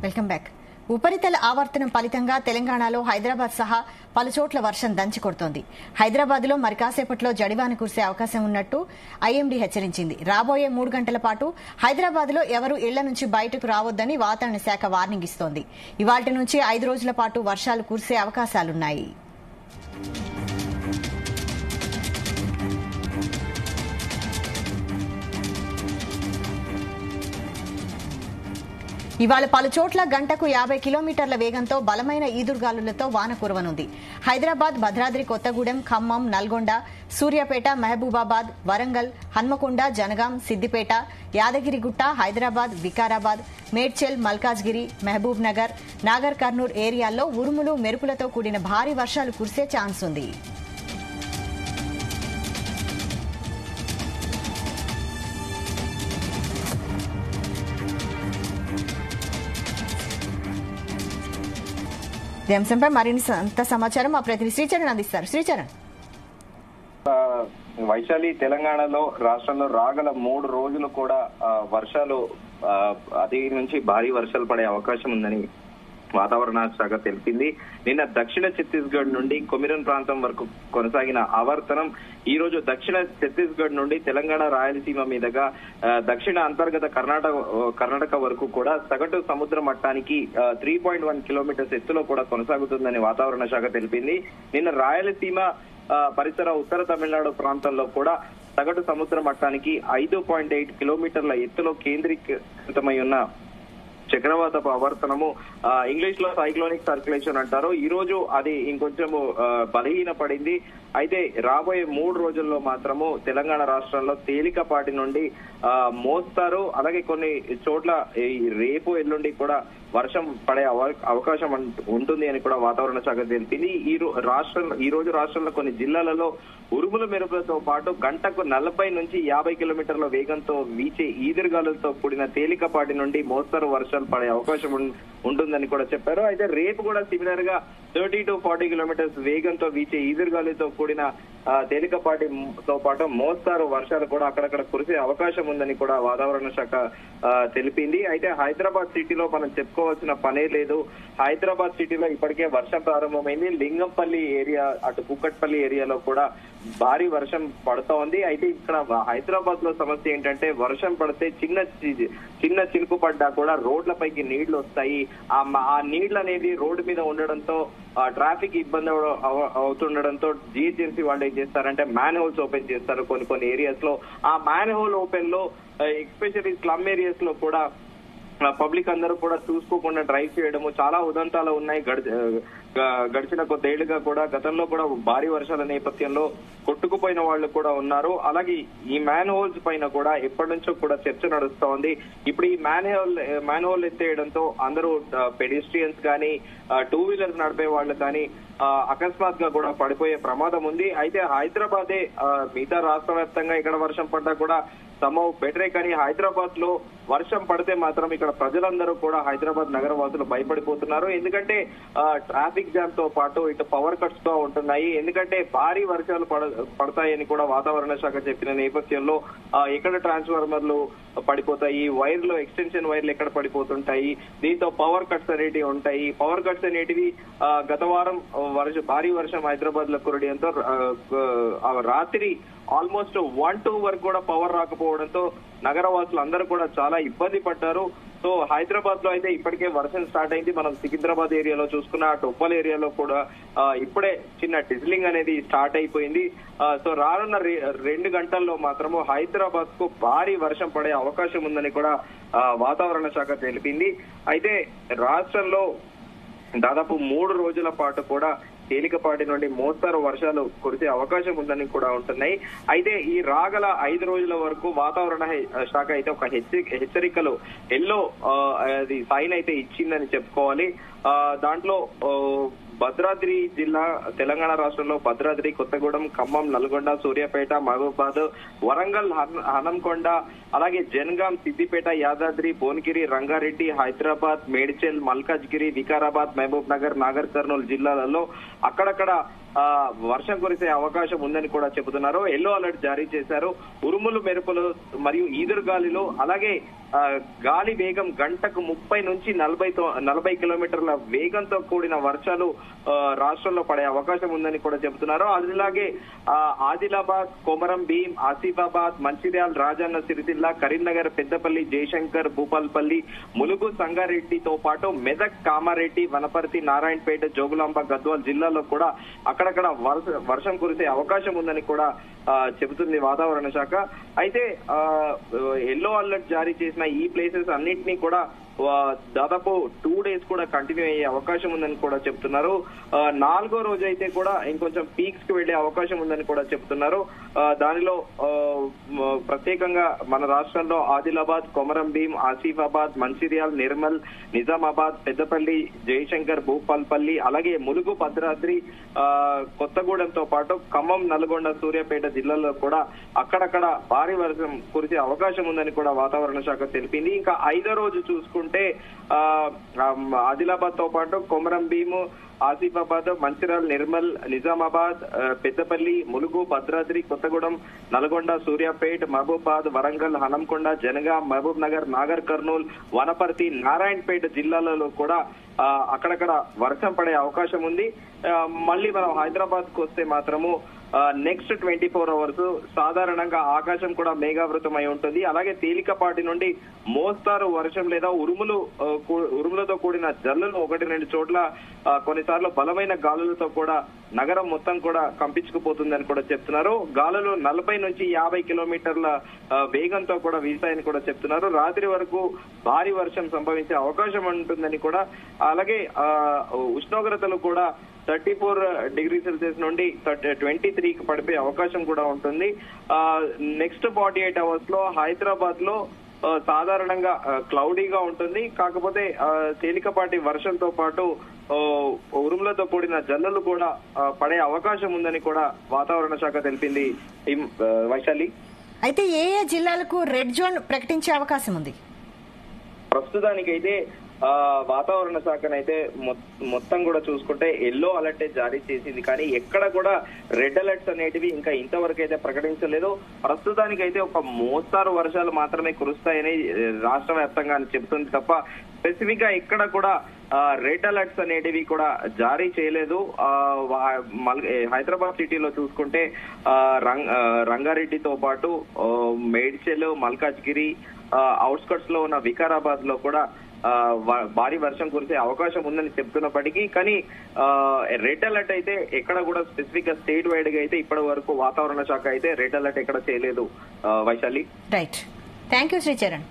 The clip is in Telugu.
Welcome back. ఉపరితల ఆవర్తనం ఫలితంగా తెలంగాణలో హైదరాబాద్ సహా పలుచోట్ల వర్షం దంచి కొడుతోంది. హైదరాబాద్ లో మరి కాసేపట్లో జడివాన కురిసే అవకాశం ఉన్నట్టు ఐఎండీ హెచ్చరించింది. రాబోయే 3 గంటల పాటు హైదరాబాద్ లో ఎవరూ ఇళ్ల నుంచి బయటకు రావద్దని వాతావరణ శాఖ వార్నింగ్ ఇస్తోంది. ఇవాళ్టి నుంచి 5 రోజుల పాటు వర్షాలు కురిసే అవకాశాలున్నాయి. ఇవాళ పలుచోట్ల గంటకు 50 కిలోమీటర్ల వేగంతో బలమైన ఈదురుగాలులతో వాన కురవనుంది. హైదరాబాద్, భద్రాద్రి కొత్తగూడెం, ఖమ్మం, నల్గొండ, సూర్యాపేట, మహబూబాబాద్, వరంగల్, హన్మకొండ, జనగాం, సిద్దిపేట, యాదగిరిగుట్ట, హైదరాబాద్, వికారాబాద్, మేడ్చల్, మల్కాజ్గిరి, మహబూబ్ నగర్, నాగర్ కర్నూల్ ఏరియాల్లో ఉరుములు, మెరుపులతో కూడిన భారీ వర్షాలు కురిసే ఛాన్స్ ఉంది. ఈ అంశంపై మరింత సమాచారం మా ప్రతినిధి శ్రీచరణ్ అందిస్తారు. శ్రీచరణ్, వైశాలి, తెలంగాణలో రాష్ట్రంలో రాగల 3 రోజులు కూడా వర్షాలు అతి నుంచి భారీ వర్షాలు పడే అవకాశం ఉందని వాతావరణ శాఖ తెలిపింది. నిన్న దక్షిణ ఛత్తీస్గఢ్ నుండి కొమిరన్ ప్రాంతం వరకు కొనసాగిన ఆవర్తనం ఈ రోజు దక్షిణ ఛత్తీస్గఢ్ నుండి తెలంగాణ, రాయలసీమ మీదుగా దక్షిణ అంతర్గత కర్ణాటక వరకు కూడా సగటు సముద్ర మట్టానికి 3.1 కిలోమీటర్స్ ఎత్తులో కూడా కొనసాగుతుందని వాతావరణ శాఖ తెలిపింది. నిన్న రాయలసీమ పరిసర ఉత్తర తమిళనాడు ప్రాంతంలో కూడా సగటు సముద్ర మట్టానికి 5.8 కిలోమీటర్ల ఎత్తులో కేంద్రీకృతమై ఉన్న చక్రవాతపు ఆవర్తనము, ఇంగ్లీష్ లో సైక్లోనిక్ సర్క్యులేషన్ అంటారు, ఈ రోజు అది ఇంకొంచెము బలహీన పడింది. అయితే రాబోయే 3 రోజుల్లో మాత్రము తెలంగాణ రాష్ట్రంలో తేలికపాటి నుండి మోస్తారు, అలాగే కొన్ని చోట్ల రేపు ఎల్లుండి కూడా వర్షం పడే అవకాశం ఉంటుంది అని కూడా వాతావరణ శాఖ తెలిపింది. ఈ రోజు రాష్ట్రంలో కొన్ని జిల్లాలలో ఉరుముల మెరుపులతో పాటు గంటకు 40 నుంచి 50 కిలోమీటర్ల వేగంతో వీచే ఈదురుగాలులతో కూడిన తేలికపాటి నుండి మోస్తరు వర్షాలు పడే అవకాశం ఉంటుందని కూడా చెప్పారు. అయితే రేపు కూడా సిమిలర్ గా 30 to 40 కిలోమీటర్స్ వేగంతో వీచే ఈదురుగాలితో కూడిన తేలికపాటితో పాటు మోస్తారు వర్షాలు కూడా అక్కడక్కడ కురిసే అవకాశం ఉందని కూడా వాతావరణ శాఖ తెలిపింది. అయితే హైదరాబాద్ సిటీలో మనం చెప్పుకోవాల్సిన పనే లేదు. హైదరాబాద్ సిటీలో ఇప్పటికే వర్షం ప్రారంభమైంది. లింగంపల్లి ఏరియా, అటు కుక్కట్పల్లి ఏరియాలో కూడా భారీ వర్షం పడుతూ ఉంది. అయితే ఇక్కడ హైదరాబాద్ లో సమస్య ఏంటంటే వర్షం పడితే చిన్న చినుకు పడ్డా కూడా రోడ్లపైకి నీళ్లు వస్తాయి. ఆ నీళ్లు అనేది రోడ్డు మీద ఉండడంతో ట్రాఫిక్ ఇబ్బంది అవుతుండడంతో జిహెచ్ఎంసీ వాళ్ళు ఏం చేస్తారంటే మ్యాన్ హోల్స్ ఓపెన్ చేస్తారు కొన్ని ఏరియాస్ లో. ఆ మ్యాన్ హోల్ ఓపెన్ లో ఎస్పెషల్లీ స్లమ్ ఏరియాస్ లో కూడా పబ్లిక్ అందరూ కూడా చూసుకోకుండా డ్రైవ్ చేయడము చాలా ఉదంతాలు ఉన్నాయి. గడిచిన కొద్దేళ్లుగా కూడా గతంలో కూడా భారీ వర్షాల నేపథ్యంలో కొట్టుకుపోయిన వాళ్ళు కూడా ఉన్నారు. అలాగే ఈ మ్యాన్ హోల్స్ పైన కూడా ఎప్పటి నుంచో కూడా చర్చ నడుస్తా ఉంది. ఇప్పుడు ఈ మ్యాన్ హోల్ ఎత్తేయడంతో అందరూ పెడిస్ట్రియన్స్ కానీ 2 వీలర్స్ నడిపే వాళ్ళు కానీ అకస్మాత్ గా కూడా పడిపోయే ప్రమాదం ఉంది. అయితే హైదరాబాదే మిగతా రాష్ట్ర వ్యాప్తంగా ఇక్కడ వర్షం పడ్డా కూడా సమ్హౌ బెటరే, కానీ హైదరాబాద్ లో వర్షం పడితే మాత్రం ఇక్కడ ప్రజలందరూ కూడా హైదరాబాద్ నగర వాసులు భయపడిపోతున్నారు. ఎందుకంటే ట్రాఫిక్ జామ్ తో పాటు ఇటు పవర్ కట్స్ తో ఉంటున్నాయి. ఎందుకంటే భారీ వర్షాలు పడతాయని కూడా వాతావరణ శాఖ చెప్పిన నేపథ్యంలో ఎక్కడ ట్రాన్స్ఫార్మర్లు పడిపోతాయి, వైర్లు, ఎక్స్టెన్షన్ వైర్లు ఎక్కడ పడిపోతుంటాయి, దీంతో పవర్ కట్స్ అనేటివి ఉంటాయి. పవర్ కట్స్ అనేటివి గత వారం భారీ వర్షం హైదరాబాద్ లో కురడంతో రాత్రి ఆల్మోస్ట్ 1-2 వరకు కూడా పవర్ రాకపోవడంతో నగరవాసులు అందరూ కూడా చాలా ఇబ్బంది పడ్డారు. సో హైదరాబాద్ లో అయితే ఇప్పటికే వర్షం స్టార్ట్ అయింది. మనం సికింద్రాబాద్ ఏరియాలో చూసుకున్న ఉప్పల్ ఏరియాలో కూడా ఇప్పుడే చిన్న డిజిలింగ్ అనేది స్టార్ట్ అయిపోయింది. సో రానున్న 2 గంటల్లో మాత్రము హైదరాబాద్ కు భారీ వర్షం పడే అవకాశం ఉందని కూడా వాతావరణ శాఖ తెలిపింది. అయితే రాష్ట్రంలో దాదాపు 3 రోజుల పాటు కూడా తేలికపాటి నుండి మోస్తరు వర్షాలు కురిసే అవకాశం ఉందని కూడా ఉంటున్నాయి. అయితే ఈ రాగల 5 రోజుల వరకు వాతావరణ శాఖ అయితే ఒక హెచ్చరికలు ఎల్లో సైన్ అయితే ఇచ్చిందని చెప్పుకోవాలి. దాంట్లో భద్రాద్రి జిల్లా, తెలంగాణ రాష్ట్రంలో భద్రాద్రి, కొత్తగూడెం, ఖమ్మం, నల్గొండ, సూర్యాపేట, మహబూబాద్, వరంగల్, హనంకొండ, అలాగే జనగాం, సిద్దిపేట, యాదాద్రి, భువనగిరి, రంగారెడ్డి, హైదరాబాద్, మేడ్చల్, మల్కాజ్గిరి, వికారాబాద్, మహబూబ్ నగర్, నాగర్ కర్నూల్ జిల్లాలలో అక్కడక్కడ వర్షం కురిసే అవకాశం ఉందని కూడా చెబుతున్నారు. ఎల్లో అలర్ట్ జారీ చేశారు. ఉరుములు మెరుపులు మరియు ఈదురుగాలిలో అలాగే గాలి వేగం గంటకు 30 నుంచి 40 కిలోమీటర్ల వేగంతో కూడిన వర్షాలు రాష్ట్రంలో పడే అవకాశం ఉందని కూడా చెబుతున్నారు. అలాగే ఆదిలాబాద్, కొమరం భీం, ఆసిఫాబాద్, మంచిర్యాల, రాజన్న సిరిసిల్ల, కరీంనగర్, పెద్దపల్లి, జయశంకర్, భూపాల్పల్లి, ములుగు, సంగారెడ్డితో పాటు మెదక్, కామారెడ్డి, వనపర్తి, నారాయణపేట, జోగులాంబ, గద్వాల్ జిల్లాలో కూడా అక్కడక్కడ వర్షం కురిసే అవకాశం ఉందని కూడా చెబుతుంది వాతావరణ శాఖ. అయితే ఎల్లో అలర్ట్ జారీ చేసిన ఈ ప్లేసెస్ అన్నింటినీ కూడా దాదాపు 2 days కూడా కంటిన్యూ అయ్యే అవకాశం ఉందని కూడా చెప్తున్నారు. 4వ రోజు అయితే కూడా ఇంకొంచెం పీక్స్ కి వెళ్లే అవకాశం ఉందని కూడా చెప్తున్నారు. దానిలో ప్రత్యేకంగా మన రాష్ట్రంలో ఆదిలాబాద్, కొమరం భీం, ఆసిఫాబాద్, మంచిర్యాల్, నిర్మల్, నిజామాబాద్, పెద్దపల్లి, జయశంకర్, భూపాల్పల్లి, అలాగే ములుగు, భద్రాద్రి, కొత్తగూడెంతో పాటు ఖమ్మం, నల్గొండ, సూర్యాపేట జిల్లాల్లో కూడా అక్కడక్కడ భారీ వర్షం కురిసే అవకాశం ఉందని కూడా వాతావరణ శాఖ తెలిపింది. ఇంకా 5వ రోజు చూసుకుంటే ఆదిలాబాద్ తో పాటు కొమరం భీము, ఆసిఫాబాద్, మంచిర్యాల, నిర్మల్, నిజామాబాద్, పెద్దపల్లి, ములుగు, భద్రాద్రి, కొత్తగూడెం, నల్గొండ, సూర్యాపేట్, మహబూబాద్, వరంగల్, హనంకొండ, జనగాం, మహబూబ్ నగర్, నాగర్ కర్నూల్, వనపర్తి, నారాయణపేట జిల్లాలలో కూడా అక్కడక్కడ వర్షం పడే అవకాశం ఉంది. మళ్ళీ మనం హైదరాబాద్ కు వస్తే మాత్రము నెక్స్ట్ 24 hours సాధారణంగా ఆకాశం కూడా మేఘావృతం అయి ఉంటుంది. అలాగే తేలికపాటి నుండి మోస్తారు వర్షం లేదా ఉరుములతో కూడిన జల్లులు 1-2 చోట్ల కొన్నిసార్లు బలమైన గాలులతో కూడా నగరం మొత్తం కూడా కంపించుకుపోతుందని కూడా చెప్తున్నారు. గాలులు 40 నుంచి 50 కిలోమీటర్ల వేగంతో కూడా వీస్తాయని కూడా చెప్తున్నారు. రాత్రి వరకు భారీ వర్షం సంభవించే అవకాశం ఉంటుందని కూడా, అలాగే ఉష్ణోగ్రతలు కూడా 34 degrees Celsius నుండి 23కి పడిపోయే అవకాశం కూడా ఉంటుంది. నెక్స్ట్ 48 hours లో హైదరాబాద్ లో సాధారణంగా క్లౌడీగా ఉంటుంది. కాకపోతే తేలికపాటి వర్షంతో పాటు ఉరుములతో కూడిన జల్లులు కూడా పడే అవకాశం ఉందని కూడా వాతావరణ శాఖ తెలిపింది. వైశాలి, అయితే ఏ ఏ జిల్లాలకు రెడ్ జోన్ ప్రకటించే అవకాశం ఉంది? ప్రస్తుతానికైతే వాతావరణ శాఖనైతే మొత్తం కూడా చూసుకుంటే ఎల్లో అలర్ట్ జారీ చేసింది, కానీ ఎక్కడ కూడా రెడ్ అలర్ట్స్ అనేటివి ఇంకా ఇంతవరకు అయితే ప్రకటించలేదు. ప్రస్తుతానికైతే ఒక మోస్తారు వర్షాలు మాత్రమే కురుస్తాయని రాష్ట్ర వ్యాప్తంగా చెబుతుంది తప్ప స్పెసిఫిక్ గా ఎక్కడ కూడా రెడ్ అలర్ట్స్ అనేటివి కూడా జారీ చేయలేదు. హైదరాబాద్ సిటీలో చూసుకుంటే రంగారెడ్డితో పాటు మేడ్చల్, మల్కాజ్గిరి, అవుట్స్కట్స్ లో ఉన్న వికారాబాద్ లో కూడా భారీ వర్షం కురిసే అవకాశం ఉందని చెప్తున్నప్పటికీ కానీ రెడ్ అలర్ట్ అయితే ఎక్కడ కూడా స్పెసిఫిక్ గా స్టేట్ వైడ్ గా అయితే ఇప్పటి వరకు వాతావరణ శాఖ అయితే రెడ్ అలర్ట్ ఎక్కడ చేయలేదు. Vaishali, right. Thank you Sricharan.